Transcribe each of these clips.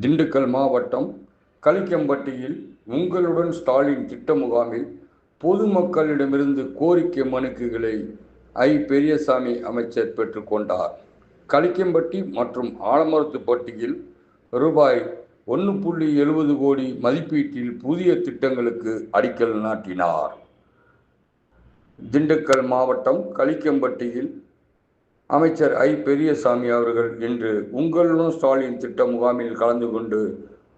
திண்டுக்கல் மாவட்டம் கலிக்கம்பட்டியில் உங்களுடன் ஸ்டாலின் திட்ட முகாமில் பொதுமக்களிடமிருந்து கோரிக்கை மனுக்களை பெரியசாமி அமைச்சர் பெற்றுக்கொண்டார். கலிக்கம்பட்டி மற்றும் ஆலமரத்துப்பட்டியில் ரூபாய் 1.70 கோடி மதிப்பீட்டில் புதிய திட்டங்களுக்கு அடிக்கல் நாட்டினார். திண்டுக்கல் மாவட்டம் கலிக்கம்பட்டியில் அமைச்சர் பெரியசாமி அவர்கள் இன்று உங்களுடன் ஸ்டாலின் திட்ட முகாமில் கலந்து கொண்டு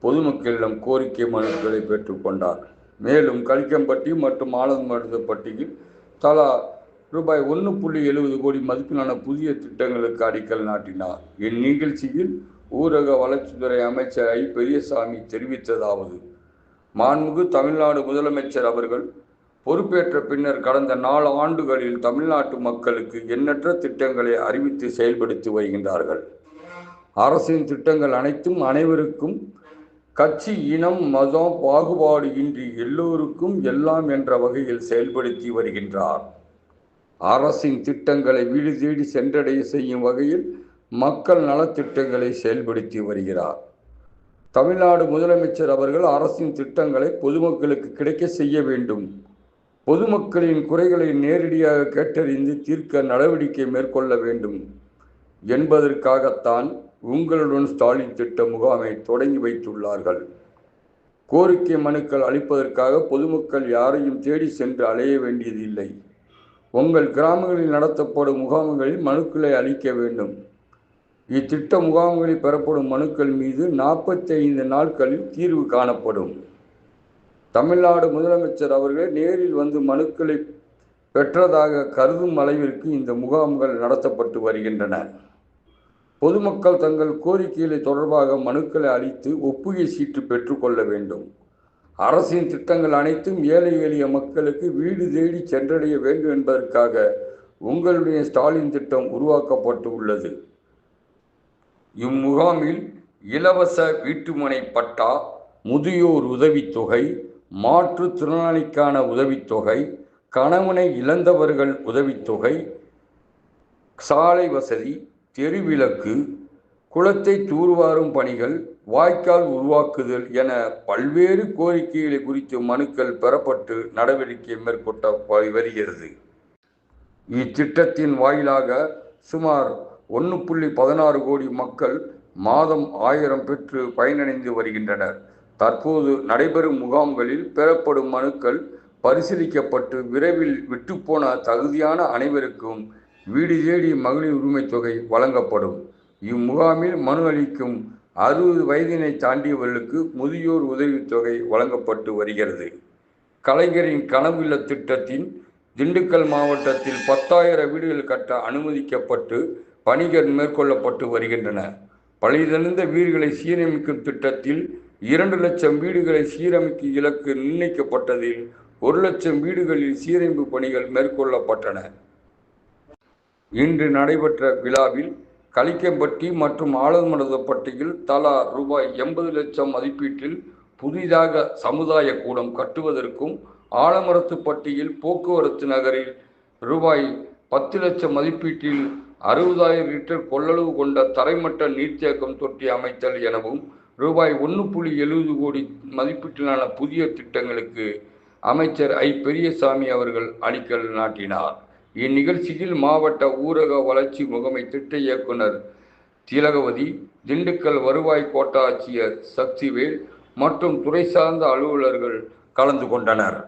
பொதுமக்களிடம் கோரிக்கை மனுக்களை பெற்றுக்கொண்டார். மேலும் கலிக்கம்பட்டி மற்றும் ஆலமரத்துப்பட்டியில் தலா ரூபாய் 1.70 கோடி மதிப்பிலான புதிய திட்டங்களுக்கு அடிக்கல் நாட்டினார். இந்நிகழ்ச்சியில் ஊரக வளர்ச்சித்துறை அமைச்சர் பெரியசாமி தெரிவித்ததாவது: மாண்புமிகு தமிழ்நாடு முதலமைச்சர் அவர்கள் பொறுப்பேற்ற பின்னர் கடந்த 4 ஆண்டுகளில் தமிழ்நாட்டு மக்களுக்கு எண்ணற்ற திட்டங்களை அறிவித்து செயல்படுத்தி வருகின்றார்கள். அரசின் திட்டங்கள் அனைத்தும் அனைவருக்கும், கட்சி, இனம், மதம் பாகுபாடு இன்றி எல்லோருக்கும் எல்லாம் என்ற வகையில் செயல்படுத்தி வருகின்றார். அரசின் திட்டங்களை வீடு தேடி சென்றடைய செய்யும் வகையில் மக்கள் நலத்திட்டங்களை செயல்படுத்தி வருகிறார். தமிழ்நாடு முதலமைச்சர் அவர்கள் அரசின் திட்டங்களை பொதுமக்களுக்கு கிடைக்க செய்ய வேண்டும். பொதுமக்களின் குறைகளை நேரடியாக கேட்டறிந்து தீர்க்க நடவடிக்கை மேற்கொள்ள வேண்டும் என்பதற்காகத்தான் உங்களுடன் ஸ்டாலின் திட்ட முகாமை தொடங்கி வைத்துள்ளார்கள். கோரிக்கை மனுக்கள் அளிப்பதற்காக பொதுமக்கள் யாரையும் தேடி சென்று அலைய வேண்டியதில்லை. உங்கள் கிராமங்களில் நடத்தப்படும் முகாம்களில் மனுக்களை அளிக்க வேண்டும். இத்திட்ட முகாம்களில் பெறப்படும் மனுக்கள் மீது 45 நாட்களில் தீர்வு காணப்படும். தமிழ்நாடு முதலமைச்சர் அவர்கள் நேரில் வந்து மனுக்களை பெற்றதாக கருதும் அளவிற்கு இந்த முகாம்கள் நடத்தப்பட்டு வருகின்றன. பொதுமக்கள் தங்கள் கோரிக்கைகளை தொடர்பாக மனுக்களை அளித்து ஒப்புகை சீட்டு பெற்றுக்கொள்ள வேண்டும். அரசின் திட்டங்கள் அனைத்தும் ஏழை எளிய மக்களுக்கு வீடு தேடி சென்றடைய வேண்டும் என்பதற்காக உங்களுடைய ஸ்டாலின் திட்டம் உருவாக்கப்பட்டு உள்ளது. இம்முகாமில் இலவச வீட்டுமனை பட்டா, முதியோர் உதவித்தொகை, மாற்றுத்திறனாளிக்கான உதவித்தொகை, கணவனை இழந்தவர்கள் உதவித்தொகை, சாலை வசதி, தெருவிளக்கு, குளத்தை தூர்வாரும் பணிகள், வாய்க்கால் உருவாக்குதல் என பல்வேறு கோரிக்கைகளை குறித்து மனுக்கள் பெறப்பட்டு நடவடிக்கை மேற்கொள்ள வருகிறது. இத்திட்டத்தின் வாயிலாக சுமார் 1.16 கோடி மக்கள் மாதம் 1000 பெற்று பயனடைந்து வருகின்றனர். தற்போது நடைபெறும் முகாம்களில் பெறப்படும் மனுக்கள் பரிசீலிக்கப்பட்டு விரைவில் விட்டுப்போன தகுதியான அனைவருக்கும் வீடு தேடி மகளிர் உரிமை தொகை வழங்கப்படும். இம்முகாமில் மனு அளிக்கும் 60 வயதினை தாண்டியவர்களுக்கு முதியோர் உதவித்தொகை வழங்கப்பட்டு வருகிறது. கலைஞரின் கனவு இல்ல திட்டத்தின் திண்டுக்கல் மாவட்டத்தில் 10,000 வீடுகள் கட்ட அனுமதிக்கப்பட்டு பணிகள் மேற்கொள்ளப்பட்டு வருகின்றன. பழுதடைந்த வீடுகளை சீரமைக்கும் திட்டத்தில் 2 லட்சம் வீடுகளை சீரமைக்கும் இலக்கு நிர்ணயிக்கப்பட்டதில் 1 லட்சம் வீடுகளில் சீரமைப்பு பணிகள் மேற்கொள்ளப்பட்டன. இன்று நடைபெற்ற விழாவில் கலிக்கம்பட்டி மற்றும் ஆலமரத்துப்பட்டியில் தலா ரூபாய் 80 லட்சம் மதிப்பீட்டில் புதிதாக சமுதாய கூடம் கட்டுவதற்கும், ஆலமரத்துப்பட்டியில் போக்குவரத்து நகரில் ரூபாய் 10 லட்சம் மதிப்பீட்டில் 60,000 லிட்டர் கொள்ளளவு கொண்ட தரைமட்ட நீர்த்தேக்கம் தொட்டி அமைத்தல் எனவும் ரூபாய் 1.70 கோடி மதிப்பீட்டிலான புதிய திட்டங்களுக்கு அமைச்சர் பெரியசாமி அவர்கள் அடிக்கல் நாட்டினார். இந்நிகழ்ச்சியில் மாவட்ட ஊரக வளர்ச்சி முகமை திட்ட இயக்குனர் திலகவதி, திண்டுக்கல் வருவாய் கோட்டாட்சியர் சக்திவேல் மற்றும் துறை சார்ந்த அலுவலர்கள் கலந்து கொண்டனர்.